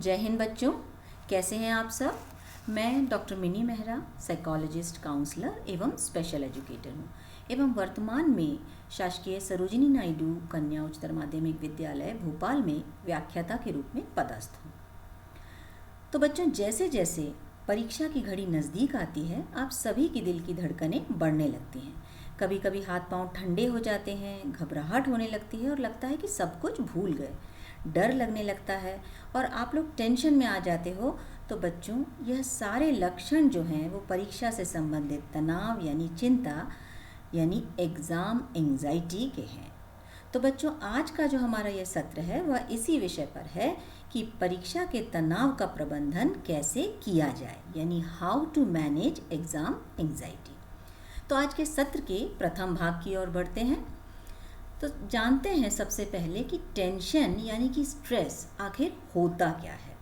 जय हिंद बच्चों, कैसे हैं आप सब। मैं doctor Mini Mehra, psychologist, counsellor एवं स्पेशल एजुकेटर हूँ एवं वर्तमान में शासकीय सरोजिनी नायडू कन्या उच्चतर माध्यमिक विद्यालय भोपाल में व्याख्याता के रूप में पदस्थ हूँ। तो बच्चों, जैसे जैसे परीक्षा की घड़ी नज़दीक आती है, आप सभी की दिल की धड़कनें बढ़ने लगती हैं। कभी कभी हाथ पांव ठंडे हो जाते हैं, घबराहट होने लगती है और लगता है कि सब कुछ भूल गए, डर लगने लगता है और आप लोग टेंशन में आ जाते हो। तो बच्चों, यह सारे लक्षण जो हैं वो परीक्षा से संबंधित तनाव यानी चिंता यानी एग्ज़ाम एंग्जाइटी के हैं। तो बच्चों, आज का जो हमारा यह सत्र है वह इसी विषय पर है कि परीक्षा के तनाव का प्रबंधन कैसे किया जाए, यानी how to manage exam anxiety. तो आज के सत्र के प्रथम भाग की ओर बढ़ते हैं। तो जानते हैं सबसे पहले कि टेंशन यानी कि स्ट्रेस आखिर होता क्या है।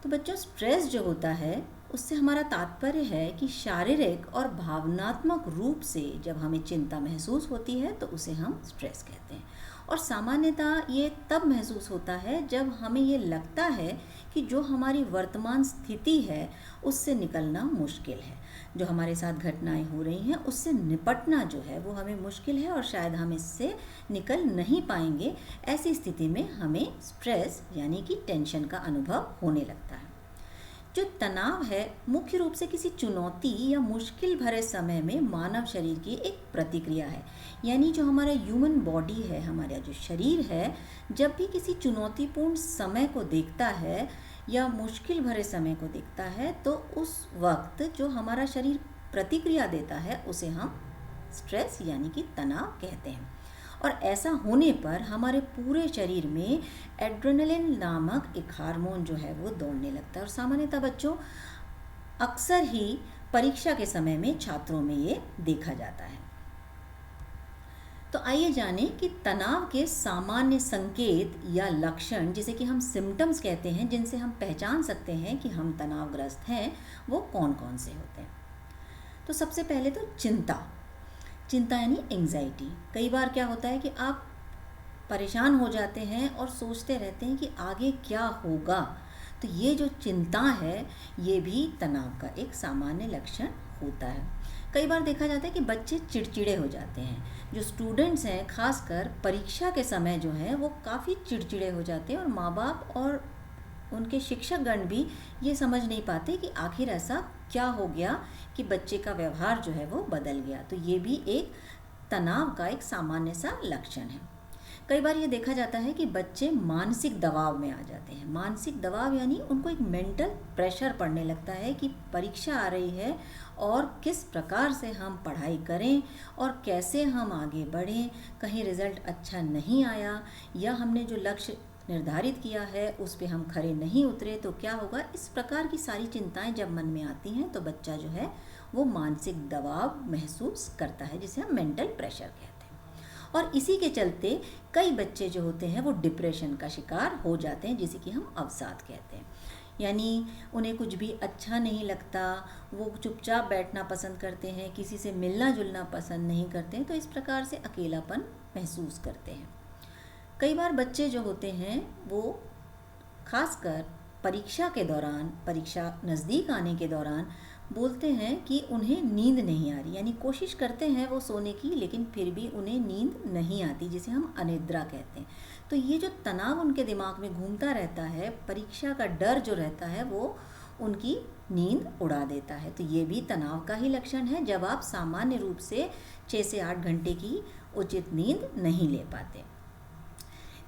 तो बच्चों, स्ट्रेस जो होता है उससे हमारा तात्पर्य है कि शारीरिक और भावनात्मक रूप से जब हमें चिंता महसूस होती है तो उसे हम स्ट्रेस कहते हैं। और सामान्यतः ये तब महसूस होता है जब हमें ये लगता है कि जो हमारी वर्तमान स्थिति है उससे निकलना मुश्किल है, जो हमारे साथ घटनाएं हो रही हैं उससे निपटना जो है वो हमें मुश्किल है और शायद हम इससे निकल नहीं पाएंगे। ऐसी स्थिति में हमें स्ट्रेस यानी कि टेंशन का अनुभव होने लगता है। जो तनाव है मुख्य रूप से किसी चुनौती या मुश्किल भरे समय में मानव शरीर की एक प्रतिक्रिया है, यानी जो हमारा ह्यूमन बॉडी है, हमारा जो शरीर है, जब भी किसी चुनौतीपूर्ण समय को देखता है या मुश्किल भरे समय को देखता है तो उस वक्त जो हमारा शरीर प्रतिक्रिया देता है उसे हम स्ट्रेस यानी कि तनाव कहते हैं। और ऐसा होने पर हमारे पूरे शरीर में एड्रेनलिन नामक एक हार्मोन जो है वो दौड़ने लगता है। और सामान्यतः बच्चों, अक्सर ही परीक्षा के समय में छात्रों में ये देखा जाता है। तो आइए जानें कि तनाव के सामान्य संकेत या लक्षण, जिसे कि हम सिम्टम्स कहते हैं, जिनसे हम पहचान सकते हैं कि हम तनावग्रस्त हैं, वो कौन कौन से होते हैं। तो सबसे पहले तो चिंता यानी एंग्जाइटी। कई बार क्या होता है कि आप परेशान हो जाते हैं और सोचते रहते हैं कि आगे क्या होगा। तो ये जो चिंता है ये भी तनाव का एक सामान्य लक्षण होता है। कई बार देखा जाता है कि बच्चे चिड़चिड़े हो जाते हैं। जो स्टूडेंट्स हैं, खासकर परीक्षा के समय जो है वो काफ़ी चिड़चिड़े हो जाते हैं और माँ बाप और उनके शिक्षकगण भी ये समझ नहीं पाते कि आखिर ऐसा क्या हो गया कि बच्चे का व्यवहार जो है वो बदल गया। तो ये भी एक तनाव का एक सामान्य सा लक्षण है। कई बार ये देखा जाता है कि बच्चे मानसिक दबाव में आ जाते हैं। मानसिक दबाव यानी उनको एक मेंटल प्रेशर पड़ने लगता है कि परीक्षा आ रही है और किस प्रकार से हम पढ़ाई करें और कैसे हम आगे बढ़ें। कहीं रिज़ल्ट अच्छा नहीं आया या हमने जो लक्ष्य निर्धारित किया है उस पे हम खरे नहीं उतरे तो क्या होगा। इस प्रकार की सारी चिंताएं जब मन में आती हैं तो बच्चा जो है वो मानसिक दबाव महसूस करता है, जिसे हम मेंटल प्रेशर कहते हैं। और इसी के चलते कई बच्चे जो होते हैं वो डिप्रेशन का शिकार हो जाते हैं, जिसे कि हम अवसाद कहते हैं। यानी उन्हें कुछ भी अच्छा नहीं लगता, वो चुपचाप बैठना पसंद करते हैं, किसी से मिलना जुलना पसंद नहीं करते हैं। तो इस प्रकार से अकेलापन महसूस करते हैं। कई बार बच्चे जो होते हैं वो खासकर परीक्षा के दौरान, परीक्षा नज़दीक आने के दौरान बोलते हैं कि उन्हें नींद नहीं आ रही, यानी कोशिश करते हैं वो सोने की लेकिन फिर भी उन्हें नींद नहीं आती, जिसे हम अनिद्रा कहते हैं। तो ये जो तनाव उनके दिमाग में घूमता रहता है, परीक्षा का डर जो रहता है वो उनकी नींद उड़ा देता है। तो ये भी तनाव का ही लक्षण है जब आप सामान्य रूप से 6 से 8 घंटे की उचित नींद नहीं ले पाते।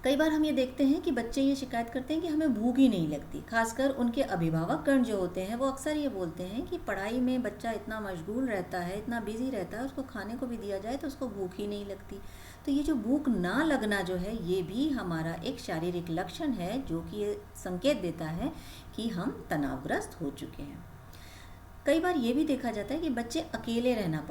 कई बार हम ये देखते हैं कि बच्चे ये शिकायत करते हैं कि हमें भूख ही नहीं लगती। खासकर उनके अभिभावकगण जो होते हैं वो अक्सर ये बोलते हैं कि पढ़ाई में बच्चा इतना मशगूल रहता है, इतना बिजी रहता है, उसको खाने को भी दिया जाए तो उसको भूख ही नहीं लगती। तो ये जो भूख ना लगना जो है ये भी हमारा एक शारीरिक लक्षण है, जो कि ये संकेत देता है कि हम तनावग्रस्त हो चुके हैं। कई बार ये भी देखा जाता है कि बच्चे अकेले रहना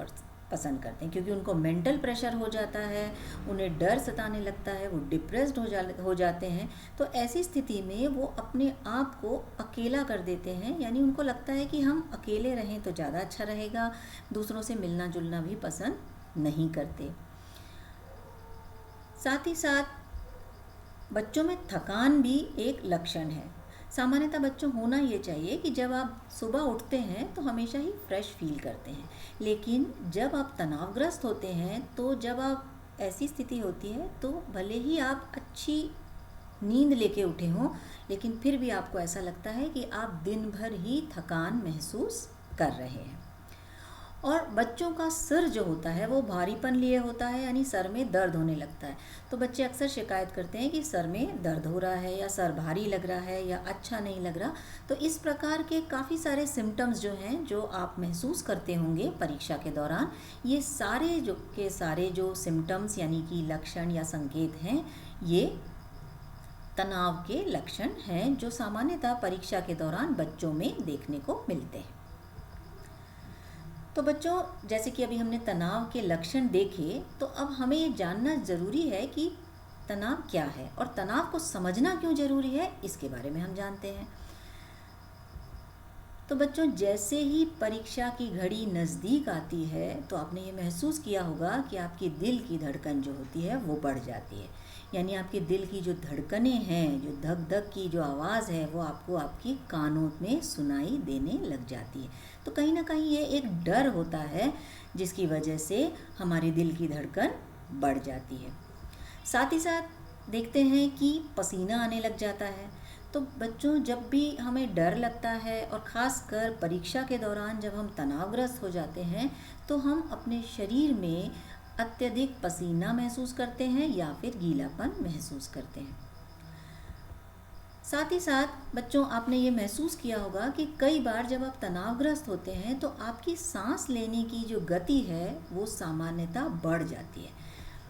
पसंद करते हैं, क्योंकि उनको मेंटल प्रेशर हो जाता है, उन्हें डर सताने लगता है, वो डिप्रेस्ड हो जाते हैं। तो ऐसी स्थिति में वो अपने आप को अकेला कर देते हैं, यानी उनको लगता है कि हम अकेले रहें तो ज़्यादा अच्छा रहेगा, दूसरों से मिलना जुलना भी पसंद नहीं करते। साथ ही साथ बच्चों में थकान भी एक लक्षण है। सामान्यतः बच्चों होना ये चाहिए कि जब आप सुबह उठते हैं तो हमेशा ही फ्रेश फील करते हैं, लेकिन जब आप तनावग्रस्त होते हैं तो जब आप ऐसी स्थिति होती है तो भले ही आप अच्छी नींद लेके उठे हों, लेकिन फिर भी आपको ऐसा लगता है कि आप दिन भर ही थकान महसूस कर रहे हैं। और बच्चों का सिर जो होता है वो भारीपन लिए होता है, यानी सर में दर्द होने लगता है। तो बच्चे अक्सर शिकायत करते हैं कि सर में दर्द हो रहा है या सर भारी लग रहा है या अच्छा नहीं लग रहा। तो इस प्रकार के काफ़ी सारे सिम्टम्स जो हैं जो आप महसूस करते होंगे परीक्षा के दौरान, ये सारे जो सिम्टम्स यानी कि लक्षण या संकेत हैं, ये तनाव के लक्षण हैं जो सामान्यतः परीक्षा के दौरान बच्चों में देखने को मिलते हैं। तो बच्चों, जैसे कि अभी हमने तनाव के लक्षण देखे, तो अब हमें ये जानना ज़रूरी है कि तनाव क्या है और तनाव को समझना क्यों ज़रूरी है, इसके बारे में हम जानते हैं। तो बच्चों, जैसे ही परीक्षा की घड़ी नज़दीक आती है तो आपने ये महसूस किया होगा कि आपके दिल की धड़कन जो होती है वो बढ़ जाती है। यानी आपके दिल की जो धड़कनें हैं, जो धक धक की जो आवाज़ है, वो आपको आपकी कानों में सुनाई देने लग जाती है। तो कहीं ना कहीं ये एक डर होता है जिसकी वजह से हमारे दिल की धड़कन बढ़ जाती है। साथ ही साथ देखते हैं कि पसीना आने लग जाता है। तो बच्चों, जब भी हमें डर लगता है और ख़ासकर परीक्षा के दौरान जब हम तनावग्रस्त हो जाते हैं तो हम अपने शरीर में अत्यधिक पसीना महसूस करते हैं या फिर गीलापन महसूस करते हैं। साथ ही साथ बच्चों, आपने ये महसूस किया होगा कि कई बार जब आप तनावग्रस्त होते हैं तो आपकी सांस लेने की जो गति है वो सामान्यतः बढ़ जाती है।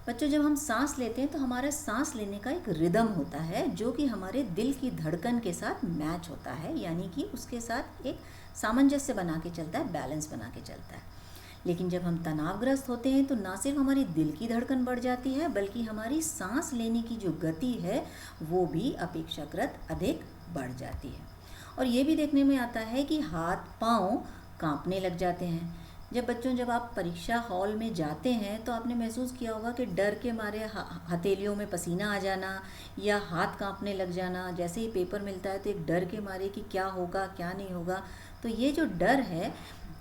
बच्चों, जब हम सांस लेते हैं तो हमारे सांस लेने का एक रिदम होता है जो कि हमारे दिल की धड़कन के साथ मैच होता है, यानी कि उसके साथ एक सामंजस्य बना के चलता है, बैलेंस बना के चलता है। लेकिन जब हम तनावग्रस्त होते हैं तो ना सिर्फ हमारी दिल की धड़कन बढ़ जाती है, बल्कि हमारी सांस लेने की जो गति है वो भी अपेक्षाकृत अधिक बढ़ जाती है। और ये भी देखने में आता है कि हाथ पाँव कांपने लग जाते हैं। जब आप परीक्षा हॉल में जाते हैं तो आपने महसूस किया होगा कि डर के मारे हथेलियों में पसीना आ जाना या हाथ कांपने लग जाना। जैसे ही पेपर मिलता है तो एक डर के मारे कि क्या होगा क्या नहीं होगा। तो ये जो डर है,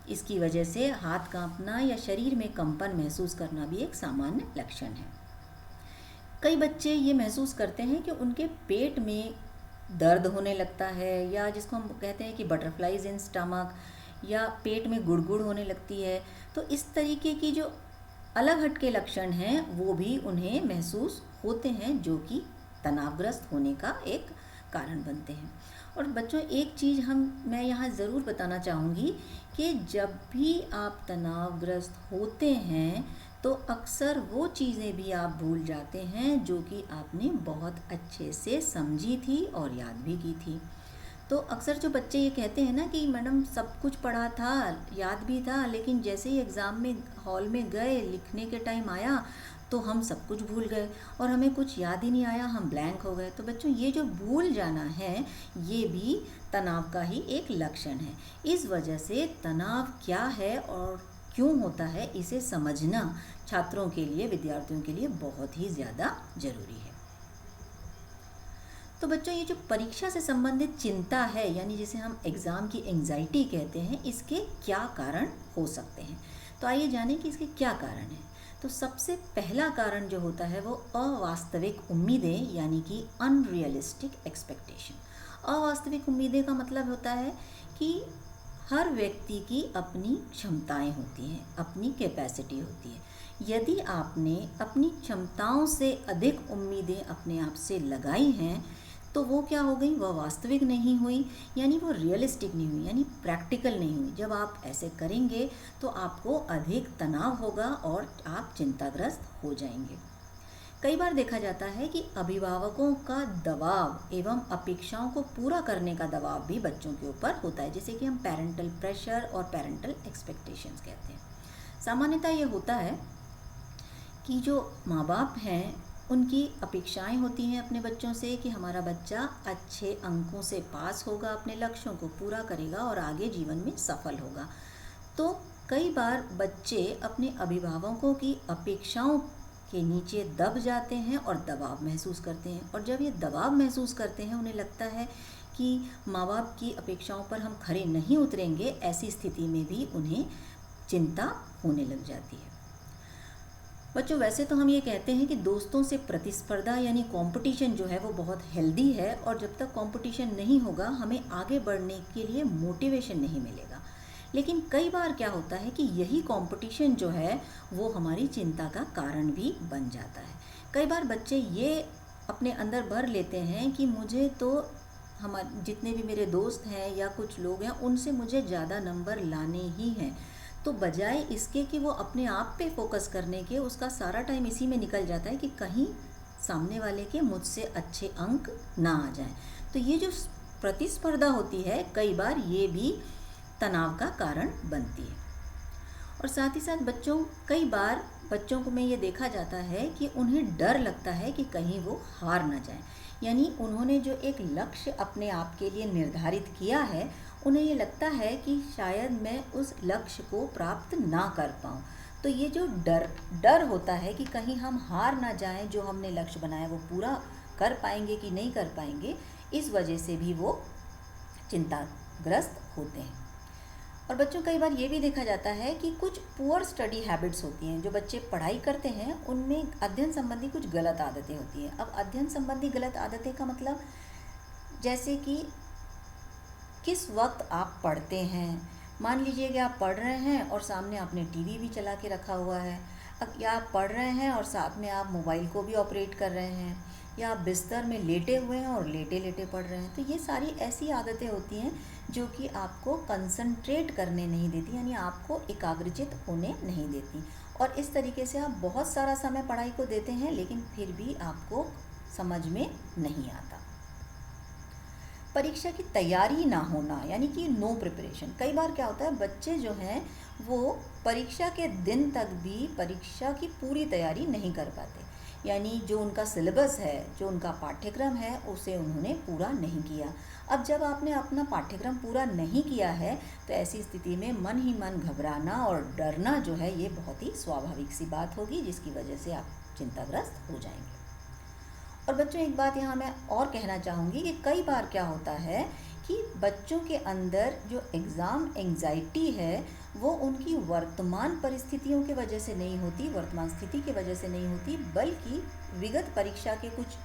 इसकी वजह से हाथ कांपना या शरीर में कंपन महसूस करना भी एक सामान्य लक्षण है। कई बच्चे ये महसूस करते हैं कि उनके पेट में दर्द होने लगता है, या जिसको हम कहते हैं कि बटरफ्लाइज इन स्टमक, या पेट में गुड़गुड़ होने लगती है। तो इस तरीके की जो अलग हट के लक्षण हैं वो भी उन्हें महसूस होते हैं, जो कि तनावग्रस्त होने का एक कारण बनते हैं। और बच्चों, एक चीज़ मैं यहाँ ज़रूर बताना चाहूँगी कि जब भी आप तनावग्रस्त होते हैं तो अक्सर वो चीज़ें भी आप भूल जाते हैं जो कि आपने बहुत अच्छे से समझी थी और याद भी की थी। तो अक्सर जो बच्चे ये कहते हैं ना कि मैडम सब कुछ पढ़ा था, याद भी था, लेकिन जैसे ही एग्ज़ाम में हॉल में गए, लिखने के टाइम आया तो हम सब कुछ भूल गए और हमें कुछ याद ही नहीं आया, हम ब्लैंक हो गए। तो बच्चों, ये जो भूल जाना है ये भी तनाव का ही एक लक्षण है। इस वजह से तनाव क्या है और क्यों होता है, इसे समझना छात्रों के लिए, विद्यार्थियों के लिए बहुत ही ज़्यादा ज़रूरी है। तो बच्चों, ये जो परीक्षा से संबंधित चिंता है, यानी जिसे हम एग्ज़ाम की एंजाइटी कहते हैं, इसके क्या कारण हो सकते हैं। तो आइए जानें कि इसके क्या कारण हैं। तो सबसे पहला कारण जो होता है वो अवास्तविक उम्मीदें, यानी कि अनरियलिस्टिक एक्सपेक्टेशन। अवास्तविक उम्मीदें का मतलब होता है कि हर व्यक्ति की अपनी क्षमताएं होती हैं, अपनी कैपेसिटी होती है। यदि आपने अपनी क्षमताओं से अधिक उम्मीदें अपने आप से लगाई हैं तो वो क्या हो गई, वह वास्तविक नहीं हुई, यानी वो रियलिस्टिक नहीं हुई, यानी प्रैक्टिकल नहीं हुई। जब आप ऐसे करेंगे तो आपको अधिक तनाव होगा और आप चिंताग्रस्त हो जाएंगे। कई बार देखा जाता है कि अभिभावकों का दबाव एवं अपेक्षाओं को पूरा करने का दबाव भी बच्चों के ऊपर होता है, जिसे कि हम पेरेंटल प्रेशर और पेरेंटल एक्सपेक्टेशंस कहते हैं। सामान्यतः ये होता है कि जो माँ बाप हैं उनकी अपेक्षाएं होती हैं अपने बच्चों से कि हमारा बच्चा अच्छे अंकों से पास होगा, अपने लक्ष्यों को पूरा करेगा और आगे जीवन में सफल होगा। तो कई बार बच्चे अपने अभिभावकों की अपेक्षाओं के नीचे दब जाते हैं और दबाव महसूस करते हैं। और जब ये दबाव महसूस करते हैं, उन्हें लगता है कि माँ बाप की अपेक्षाओं पर हम खरे नहीं उतरेंगे, ऐसी स्थिति में भी उन्हें चिंता होने लग जाती है। बच्चों, वैसे तो हम ये कहते हैं कि दोस्तों से प्रतिस्पर्धा यानी कंपटीशन जो है वो बहुत हेल्दी है, और जब तक कंपटीशन नहीं होगा हमें आगे बढ़ने के लिए मोटिवेशन नहीं मिलेगा। लेकिन कई बार क्या होता है कि यही कंपटीशन जो है वो हमारी चिंता का कारण भी बन जाता है। कई बार बच्चे ये अपने अंदर भर लेते हैं कि मुझे तो हमारे जितने भी मेरे दोस्त हैं या कुछ लोग हैं उनसे मुझे ज़्यादा नंबर लाने ही हैं, तो बजाय इसके कि वो अपने आप पे फोकस करने के, उसका सारा टाइम इसी में निकल जाता है कि कहीं सामने वाले के मुझसे अच्छे अंक ना आ जाएं। तो ये जो प्रतिस्पर्धा होती है, कई बार ये भी तनाव का कारण बनती है। और साथ ही साथ बच्चों, कई बार बच्चों को में ये देखा जाता है कि उन्हें डर लगता है कि कहीं वो हार ना जाएं। यानी उन्होंने जो एक लक्ष्य अपने आप के लिए निर्धारित किया है, उन्हें ये लगता है कि शायद मैं उस लक्ष्य को प्राप्त ना कर पाऊँ। तो ये जो डर होता है कि कहीं हम हार ना जाएं, जो हमने लक्ष्य बनाया वो पूरा कर पाएंगे कि नहीं कर पाएंगे, इस वजह से भी वो चिंताग्रस्त होते हैं। और बच्चों, कई बार ये भी देखा जाता है कि कुछ पुअर स्टडी हैबिट्स होती हैं। जो बच्चे पढ़ाई करते हैं उनमें अध्ययन संबंधी कुछ गलत आदतें होती हैं। अब अध्ययन संबंधी गलत आदतें का मतलब जैसे कि किस वक्त आप पढ़ते हैं। मान लीजिए कि आप पढ़ रहे हैं और सामने आपने टीवी भी चला के रखा हुआ है, या आप पढ़ रहे हैं और साथ में आप मोबाइल को भी ऑपरेट कर रहे हैं, या आप बिस्तर में लेटे हुए हैं और लेटे लेटे पढ़ रहे हैं। तो ये सारी ऐसी आदतें होती हैं जो कि आपको कंसंट्रेट करने नहीं देती, यानी आपको एकाग्रचित होने नहीं देती। और इस तरीके से आप बहुत सारा समय पढ़ाई को देते हैं, लेकिन फिर भी आपको समझ में नहीं आता। परीक्षा की तैयारी ना होना, यानी कि नो प्रिपरेशन। कई बार क्या होता है, बच्चे जो हैं वो परीक्षा के दिन तक भी परीक्षा की पूरी तैयारी नहीं कर पाते। यानी जो उनका सिलेबस है, जो उनका पाठ्यक्रम है, उसे उन्होंने पूरा नहीं किया। अब जब आपने अपना पाठ्यक्रम पूरा नहीं किया है, तो ऐसी स्थिति में मन ही मन घबराना और डरना जो है ये बहुत ही स्वाभाविक सी बात होगी, जिसकी वजह से आप चिंताग्रस्त हो जाएंगे। और बच्चों, एक बात यहाँ मैं और कहना चाहूँगी कि कई बार क्या होता है कि बच्चों के अंदर जो एग्ज़ाम एंग्जाइटी है वो उनकी वर्तमान परिस्थितियों की वजह से नहीं होती, वर्तमान स्थिति की वजह से नहीं होती, बल्कि विगत परीक्षा के कुछ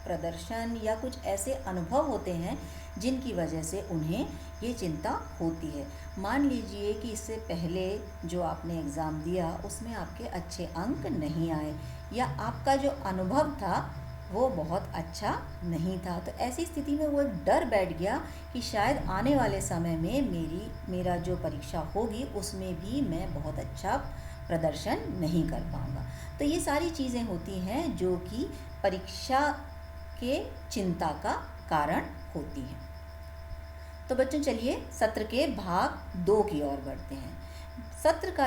प्रदर्शन या कुछ ऐसे अनुभव होते हैं जिनकी वजह से उन्हें ये चिंता होती है। मान लीजिए कि इससे पहले जो आपने एग्ज़ाम दिया उसमें आपके अच्छे अंक नहीं आए, या आपका जो अनुभव था वो बहुत अच्छा नहीं था। तो ऐसी स्थिति में वो एक डर बैठ गया कि शायद आने वाले समय में मेरा जो परीक्षा होगी उसमें भी मैं बहुत अच्छा प्रदर्शन नहीं कर पाऊँगा। तो ये सारी चीज़ें होती हैं जो कि परीक्षा के चिंता का कारण होती हैं। तो बच्चों, चलिए सत्र के भाग 2 की ओर बढ़ते हैं। सत्र का